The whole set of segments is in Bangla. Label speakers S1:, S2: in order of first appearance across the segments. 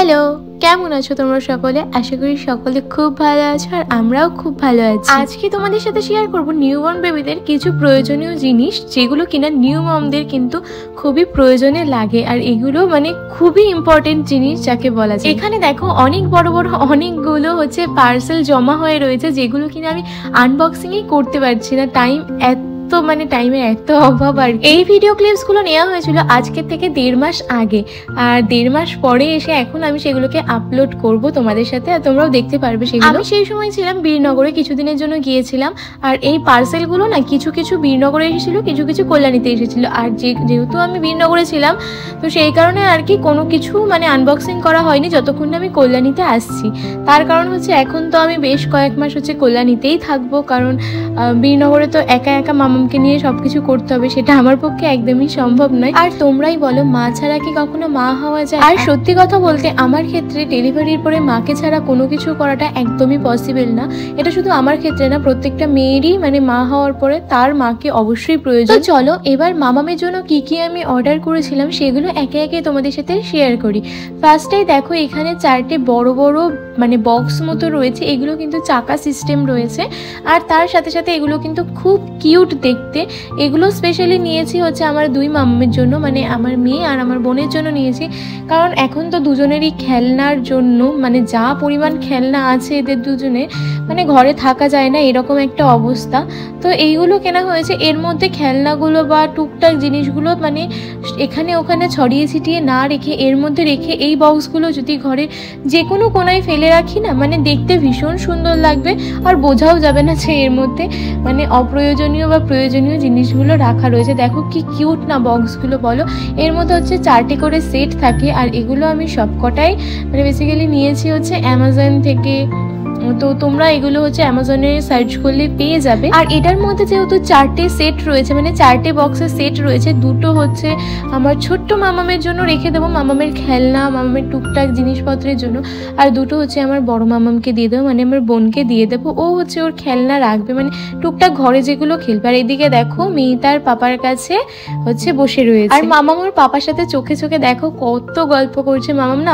S1: হ্যালো, কেমন আছো তোমরা সকলে? আশা করি সকলে খুব ভালো আছো আর আমরাও খুব ভালো আছি। আজকে তোমাদের সাথে শেয়ার করব নিউবর্ন বেবিদের কিছু প্রয়োজনীয় জিনিস, যেগুলো কিনা নিউ মমদের কিন্তু খুবই প্রয়োজনে লাগে, আর এগুলো মানে খুবই ইম্পর্টেন্ট জিনিস যাকে বলা যায়। এখানে দেখো অনেক বড় বড় অনেকগুলো পার্সেল জমা হয়ে রয়েছে, যেগুলো কিনা আমি আনবক্সিংই করতে পারছি না, টাইমের এত অভাব। আর এই ভিডিও ক্লিপস গুলো নেওয়া হয়েছিল আজকের থেকে 1.5 মাস আগে, আর 1.5 মাস পরে এসে এখন আমি সেগুলোকে আপলোড করব তোমাদের সাথে, আর তোমরাও দেখতে পারবে সেগুলো। আমি সেই সময় ছিলাম বীরনগরে, কিছুদিনের জন্য গিয়েছিলাম, আর এই পার্সেলগুলো না কিছু কিছু বীরনগরে এসেছিল, কিছু কিছু কল্যাণীতে এসেছিল। আর যেহেতু আমি বীরনগরে ছিলাম, তো সেই কারণে আর কি কোনো কিছু আনবক্সিং করা হয়নি যতক্ষণ না আমি কল্যাণীতে আসছি। তার কারণ হচ্ছে এখন তো আমি বেশ কয়েক মাস কল্যাণীতেই থাকবো, কারণ বীরনগরে তো একা একা মামামকে নিয়ে সবকিছু করতে হবে, সেটা আমার পক্ষে একদমই সম্ভব নয়। আর তোমরাই বলো, মা ছাড়া কি কখনো মা হওয়া যায়? আর সত্যি কথা বলতে আমার ক্ষেত্রে ডেলিভারির পরে মাকে ছাড়া কোনো কিছু করাটা একদমই পসিবল না। এটা শুধু আমার ক্ষেত্রে না, প্রত্যেকটা মেয়েরই মা হওয়ার পরে তার মাকে অবশ্যই প্রয়োজন। তো চলো এবার মামামের জন্য কি কি আমি অর্ডার করেছিলাম সেগুলো একে একে তোমাদের সাথে শেয়ার করি। ফার্স্টেই দেখো এখানে 4টে বড় বড় বক্স মতো রয়েছে, এগুলো কিন্তু চাকা সিস্টেম রয়েছে, আর তার সাথে সাথে এগুলো কিন্তু খুব কিউট দেখতে। এগুলো স্পেশালি নিয়েছি আমার 2 মামামের জন্য, আমার মেয়ে আর আমার বোনের জন্য নিয়েছি, কারণ এখন তো দুজনেরই খেলনার জন্য যা পরিমাণ খেলনা আছে এদের দুজনে ঘরে থাকা যায় না, এরকম একটা অবস্থা। তো এইগুলো কেনা হয়েছে। এর মধ্যে খেলনাগুলো বা টুকটাক জিনিসগুলো এখানে ওখানে ছড়িয়ে ছিটিয়ে না রেখে, এর মধ্যে রেখে এই বক্সগুলো যদি ঘরে যে কোনো কোনায় ফেলে রাখি না, দেখতে ভীষণ সুন্দর লাগবে, আর বোঝাও যাবে না যে এর মধ্যে অপ্রয়োজনীয় বা প্রয়োজনীয় জিনিসগুলো রাখা রয়েছে। দেখো কি কিউট না বক্সগুলো, বলো। এর মধ্যে 4টে করে সেট থাকে, আর এগুলো আমি সবকটাই বেসিক্যালি নিয়েছি অ্যামাজন থেকে। তো তোমরা এগুলো অ্যামাজনে সার্চ করলে পেয়ে যাবে। আর এটার মধ্যে যেহেতু 4টে সেট রয়েছে, 4টে বক্সের সেট রয়েছে, দুটো আমার ছোট্ট মামামের জন্য রেখে দেবো, মামামের খেলনা, মামামের টুকটাক জিনিসপত্রের জন্য, আর দুটো আমার বড় মামামকে দিয়ে দেবো, আমার বোনকে দিয়ে দেবো। ও ওর খেলনা রাখবে, টুকটাক ঘরে যেগুলো খেলবে। আর এদিকে দেখো মেয়ে তার পাপার কাছে বসে রয়েছে, আর মামাম ওর পাপার সাথে চোখে চোখে দেখো কত গল্প করছে। মামাম না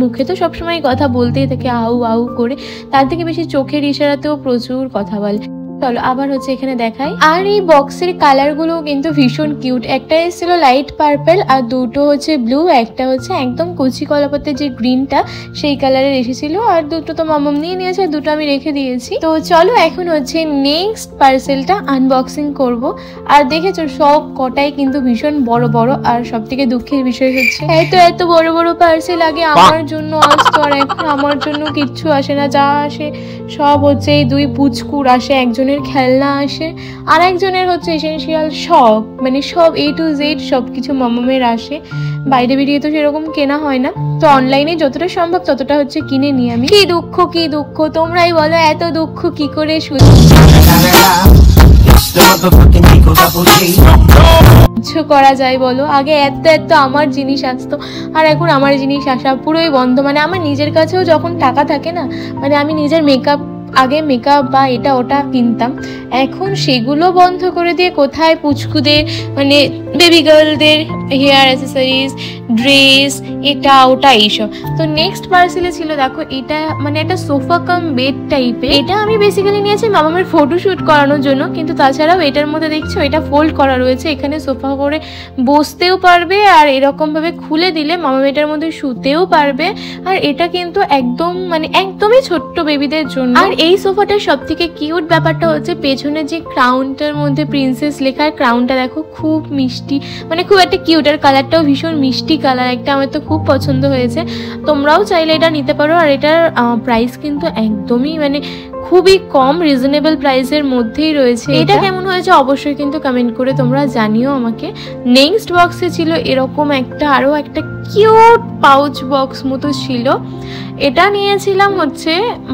S1: মুখে তো সবসময় কথা বলতেই থাকে আউ আউ করে, তার থেকে বেশি চোখের ইশারাতেও প্রচুর কথা বলে। চলো আবার এখানে দেখাই। আর এই বক্সের কালার গুলো কিন্তু ভীষণ কিউট। একটা এসেছিল লাইট পার্পল, আর দুটো ব্লু, একটা একদম কচি কলাপাতের যে গ্রিনটা সেই কালারের এসেছিল। আর দুটো তো মামাম নিয়ে নিয়েছে, আর দুটো আমি রেখে দিয়েছি। তো চলো এখন নেক্সট পার্সেলটা আনবক্সিং করব। আর দেখেছো সব কটাই কিন্তু ভীষণ বড় বড়, আর সব থেকে দুঃখের বিষয় এত বড় বড় পার্সেল আগে আমার জন্য আসতো, আর এখন আমার জন্য কিচ্ছু আসে না। যা আসে সব এই 2 পুচকুর আসে, একজনের খেলনা আসে, আর একজনের এসেনশিয়াল সব সব A to Z সবকিছু মামামের আসে। বাইরে বেরিয়ে তো সেরকম কেনা হয় না, তো অনলাইনে যতটা সম্ভব ততটা কিনে নিই আমি। কি দুঃখ তোমরাই বলো, এত দুঃখ কি করে করা যায় বলো? আগে এত আমার জিনিস আসতো, আর এখন আমার জিনিস আসা পুরোই বন্ধ। আমার নিজের কাছেও যখন টাকা থাকে না, আমি নিজের আগে মেকআপ বা এটা ওটা কিনতাম, এখন সেগুলো বন্ধ করে দিয়ে কোথায় পুচকুদের বেবি গার্লদের হেয়ার অ্যাসেসরিজ, ড্রেস, এটা ওটা এইসব। তো নেক্সট পার্সেলে ছিল দেখো এটা একটা সোফা কাম বেড টাইপের। এটা আমি বেসিক্যালি নিয়েছি মামামের ফটোশুট করানোর জন্য, কিন্তু তাছাড়াও এটার মধ্যে দেখছো এটা ফোল্ড করা রয়েছে, এখানে সোফা করে বসতেও পারবে, আর এরকম ভাবে খুলে দিলে মামাম এটার মধ্যে শুতেও পারবে। আর এটা কিন্তু একদম একদমই ছোট্ট বেবিদের জন্য। আর এই সোফাটার সব থেকে কিউট ব্যাপারটা পেছনে যে ক্রাউনটার মধ্যে প্রিন্সেস লেখার ক্রাউনটা দেখো, খুব মিষ্টি, খুব একটা কিউট, আর কালারটাও ভীষণ মিষ্টি কালার একটা, আমার তো খুব পছন্দ হয়েছে। তোমরাও চাইলে এটা নিতে পারো। আর এটার প্রাইস কিন্তু একদমই খুবই কম, রিজনেবল প্রাইসের মধ্যেই রয়েছে। এটা কেমন হয়েছে অবশ্যই কিন্তু কমেন্ট করে তোমরা জানিও আমাকে। নেক্সট বক্সে ছিল এরকম আরো একটা কিউট পাউচ বক্স মতো ছিল। এটা নিয়েছিলাম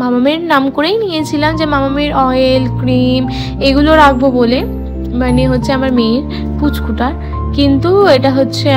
S1: মামামের নাম করেই নিয়েছিলাম, যে মামামের অয়েল, ক্রিম এগুলো রাখবো বলে, আমার মেয়ের পুচকুটার। কিন্তু এটা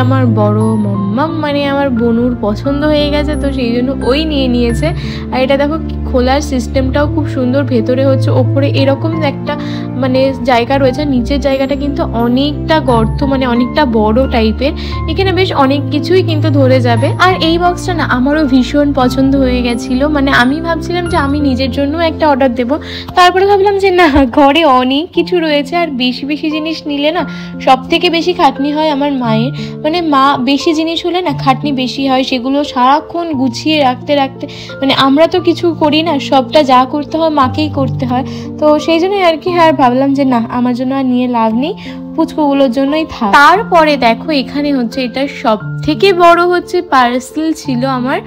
S1: আমার বড় মাম্মাম আমার বনুর পছন্দ হয়ে গেছে, তো সেই জন্য ওই নিয়েছে। আর এটা দেখো খোলার সিস্টেমটাও খুব সুন্দর, ভেতরে ওপরে এরকম একটা মানে জায়গা রয়েছে, নিচের জায়গাটা কিন্তু অনেকটা গর্ত, মানে অনেকটা বড় টাইপের, এখানে বেশ অনেক কিছুই কিন্তু ধরে যাবে। আর এই বক্সটা না আমারও ভীষণ পছন্দ হয়ে গেছিলো, মানে আমি ভাবছিলাম যে আমি নিজের জন্য একটা অর্ডার দেবো, তারপরে ভাবলাম যে না, ঘরে অনেক কিছু রয়েছে আর বেশি বেশি জিনিস নিলে না সব থেকে বেশি খাটনি হয় আমার মায়ের, মানে মা বেশি জিনিস হলে না খাটনি বেশি হয়, সেগুলো সারাক্ষণ গুছিয়ে রাখতে রাখতে, মানে আমরা তো কিছু করি না, সবটা যা করতে হয় মাকেই করতে হয়। তো সেই জন্যই আর কি, আর ভাবলাম যে না, আমার জন্য আর নিয়ে লাভ নেই, পুচকুগুলোর জন্যই থাক। তারপরে দেখো এখানে হচ্ছে এটা সব থেকে বড় হচ্ছে পার্সেল ছিল আমার,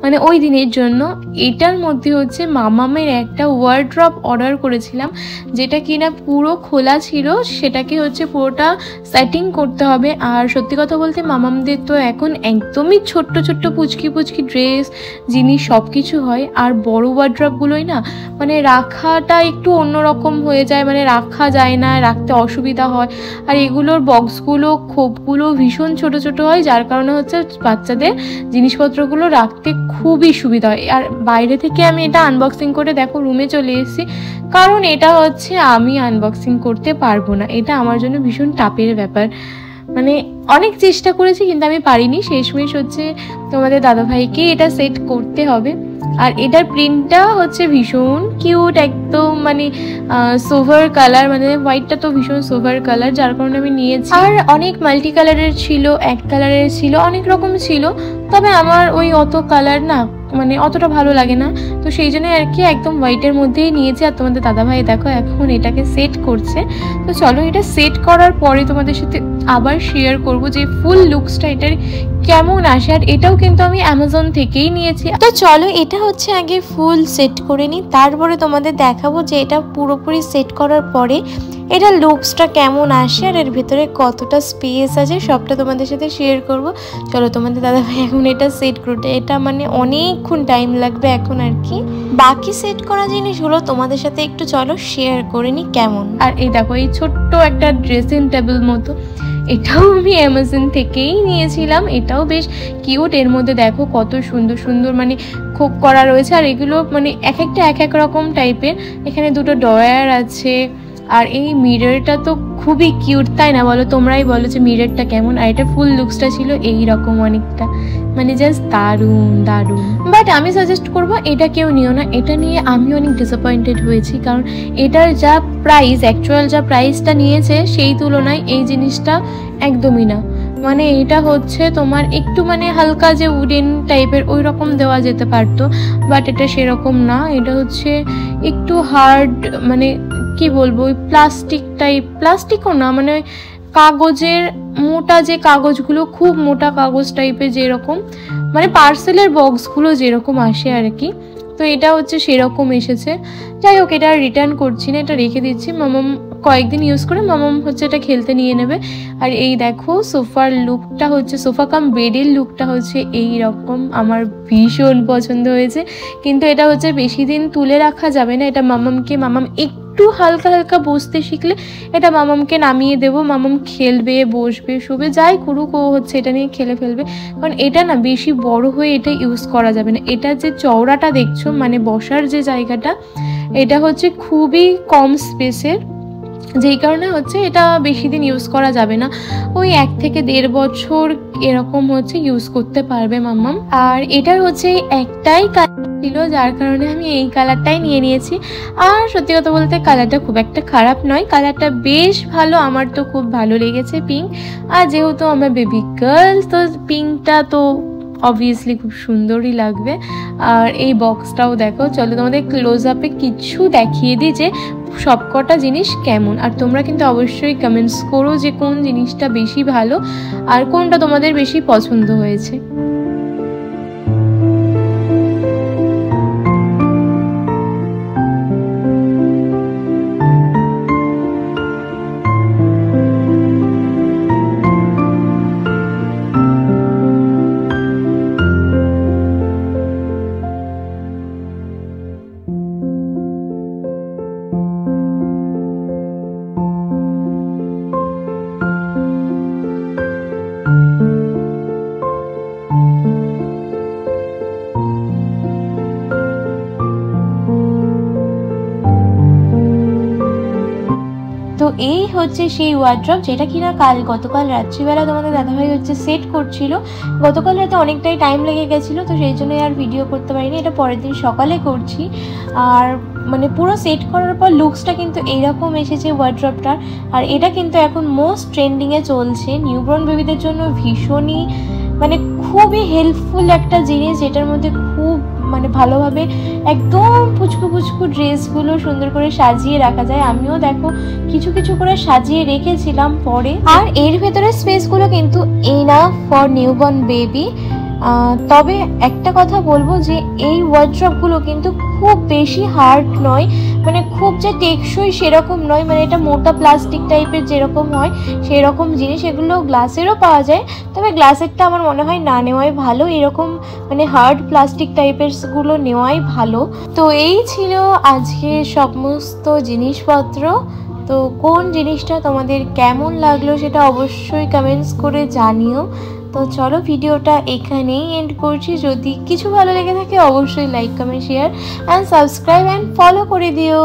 S1: মানে ওই দিনের জন্য। এটার মধ্যে হচ্ছে মামামের একটা ওয়ার্ড্রপ অর্ডার করেছিলাম, যেটা কিনা পুরো খোলা ছিল, সেটাকে হচ্ছে পুরোটা সেটিং করতে হবে। আর সত্যি কথা বলতে মামামদের তো এখন একদমই ছোট্ট ছোট্ট পুচকি পুচকি ড্রেস জিনিস সব কিছু হয়, আর বড় ওয়ার্ড্রপগুলোই না মানে রাখাটা একটু অন্যরকম হয়ে যায়, মানে রাখা যায় না, রাখতে অসুবিধা হয়। আর এগুলোর বক্সগুলো খোপগুলো ভীষণ ছোট ছোট হয়, যার কারণে হচ্ছে বাচ্চাদের জিনিসপত্রগুলো রাখতে খুবই সুবিধা হয়। আর বাইরে থেকে আমি এটা আনবক্সিং করে দেখো রুমে চলে এসেছি, কারণ এটা হচ্ছে আমি আনবক্সিং করতে পারবো না, এটা আমার জন্য ভীষণ টাপের ব্যাপার। মানে অনেক চেষ্টা করেছি কিন্তু আমি পারিনি, শেষমেশ হচ্ছে তোমাদের দাদাভাইকে এটা সেট করতে হবে। আর এটার প্রিন্টটা হচ্ছে ভীষণ কিউট, একদম মানে সোভার কালার, মানে হোয়াইটটা তো ভীষণ সোভার কালার, যার কারণে আমি নিয়েছি। আর অনেক মাল্টি কালারের ছিল, এক কালারের ছিল, অনেক রকম ছিল, তবে আমার ওই অত কালার না মানে অতটা ভালো লাগে না, তো সেই জন্য আর কি একদম হোয়াইটের মধ্যেই নিয়েছি। আর তোমাদের দাদাভাই দেখো এখন এটাকে সেট করছে, তো চলো এটা সেট করার পরে তোমাদের সাথে আবার শেয়ার করব যে ফুল লুকসটা এটার কেমন আসে। আর এটাও কিন্তু আমি অ্যামাজন থেকেই নিয়েছি। তো চলো এটা হচ্ছে আগে ফুল সেট করে নিই, তারপরে তোমাদের দেখাবো যে এটা পুরোপুরি সেট করার পরে এটা লুকসটা কেমন আসে আর এর ভিতরে কতটা স্পেস আছে, সবটা তোমাদের সাথে শেয়ার করব। চলো তোমাদের দাদাভাই এখন এটা সেট করতে, এটা মানে অনেকক্ষণ টাইম লাগবে এখন আর কি। বাকি সেট করা জিনিসগুলো তোমাদের সাথে একটু চলো শেয়ার করে নিই কেমন। আর এই দেখো এই ছোট্ট একটা ড্রেসিং টেবিল মতো, এটাও আমি অ্যামাজন থেকেই নিয়েছিলাম, এটাও বেশ কিউট। এর মধ্যে দেখো কত সুন্দর সুন্দর মানে খোপ করা রয়েছে, আর এগুলো মানে এক একটা এক এক রকম টাইপের। এখানে দুটো ড্রয়ার আছে, আর এই মিররটা তো খুবই কিউট, তাই না বলো? তোমরাই বলো যে মিররটা কেমন। আর এটা ফুল লুকসটা ছিল এই রকম অনেকটা, মানে জাস্ট দারুণ দারুণ। বাট আমি সাজেস্ট করবো এটা কেউ নিও না, এটা নিয়ে আমি অনেক ডিসঅ্যাপয়েন্টেড হয়েছি, কারণ এটার যা প্রাইস, অ্যাকচুয়াল যা প্রাইসটা নিয়েছে সেই তুলনায় এই জিনিসটা একদমই না। মানে এটা হচ্ছে তোমার একটু মানে হালকা যে উডেন টাইপের ওই রকম দেওয়া যেতে পারতো, বাট এটা সেরকম না, এটা হচ্ছে একটু হার্ড, মানে কি বলবো ওই প্লাস্টিক টাইপ, প্লাস্টিকও না মানে কাগজের মোটা, যে কাগজগুলো খুব মোটা কাগজ টাইপের, যেরকম মানে পার্সেলের বক্সগুলো যেরকম আসে আর কি, তো এটা হচ্ছে সেরকম এসেছে। যাই হোক এটা রিটার্ন করছি না, এটা রেখে দিচ্ছি, মামাম কয়েকদিন ইউজ করে মামাম হচ্ছে এটা খেলতে নিয়ে নেবে। আর এই দেখো সোফার লুকটা হচ্ছে, সোফা কাম বেডের লুকটা হচ্ছে এই রকম, আমার ভীষণ পছন্দ হয়েছে। কিন্তু এটা হচ্ছে বেশি দিন তুলে রাখা যাবে না, এটা মামামকে, মামাম একটু হালকা হালকা বসতে শিখলে এটা মামামকে নামিয়ে দেবো, মামাম খেলবে, বসবে, শুবে, যাই করুক ও হচ্ছে এটা নিয়ে খেলে ফেলবে। কারণ এটা না বেশি বড় হয়ে এটা ইউজ করা যাবে না, এটা যে চওড়াটা দেখছো মানে বসার যে জায়গাটা, এটা হচ্ছে খুবই কম স্পেসের, যেই কারণে হচ্ছে এটা বেশি দিন ইউজ করা যাবে না, ওই 1 থেকে 1.5 বছর এরকম হচ্ছে ইউজ করতে পারবে মাম্মাম। আর এটার হচ্ছে একটাই কালার ছিল, যার কারণে আমি এই কালারটাই নিয়ে নিয়েছি। আর সত্যি কথা বলতে কালারটা খুব একটা খারাপ নয়, কালারটা বেশ ভালো, আমার তো খুব ভালো লেগেছে পিঙ্ক। আর যেহেতু আমার বেবি গার্ল, তো পিঙ্কটা তো অবভিয়াসলি খুব সুন্দরই লাগবে। আর এই বক্সটাও দেখো, চলো তোমাদের ক্লোজ আপে কিছু দেখিয়ে দিই যে সবকটা জিনিস কেমন। আর তোমরা কিন্তু অবশ্যই কমেন্টস করো যে কোন জিনিসটা বেশি ভালো আর কোনটা তোমাদের বেশি পছন্দ হয়েছে। এই হচ্ছে সেই ওয়ার্ড্রপ যেটা কিনা গতকাল রাত্রিবেলা তোমাদের দাদাভাই হচ্ছে সেট করছিল। গতকাল রাতে অনেকটাই টাইম লেগে গেছিলো, তো সেই জন্য আর ভিডিও করতে পারিনি। এটা পরের দিন সকালে করছি। আর মানে পুরো সেট করার পর লুকসটা কিন্তু এইরকম এসেছে ওয়ার্ড্রপটার। আর এটা কিন্তু এখন মোস্ট ট্রেন্ডিংয়ে চলছে নিউবর্ন বেবিদের জন্য। ভীষণই মানে খুবই হেল্পফুল একটা জিনিস, যেটার মধ্যে খুব মানে ভালোভাবে একদম পুচকু পুচকু ড্রেসগুলো সুন্দর করে সাজিয়ে রাখা যায়। আমিও দেখো কিছু কিছু করে সাজিয়ে রেখেছিলাম পরে। আর এর ভেতরে স্পেসগুলো কিন্তু এনাফ ফর নিউবর্ন বেবি। তবে একটা কথা বলবো যে এই ওয়ার্ড্রপগুলো কিন্তু খুব বেশি হার্ড নয়, মানে খুব যে টেকসই সেরকম নয়। মানে এটা মোটা প্লাস্টিক টাইপের যেরকম হয় সেই রকম জিনিস। এগুলো গ্লাসেরও পাওয়া যায়, তবে গ্লাসেরটা আমার মনে হয় না নেওয়াই ভালো। এরকম মানে হার্ড প্লাস্টিক টাইপের গুলো নেওয়াই ভালো। তো এই ছিল আজকে সমস্ত জিনিসপত্র। তো কোন জিনিসটা তোমাদের কেমন লাগলো সেটা অবশ্যই কমেন্টস করে জানিও। তো চলো ভিডিওটা এখানেই এন্ড করছি। যদি কিছু ভালো লেগে থাকে অবশ্যই like, comment, share and subscribe and follow করে দিও।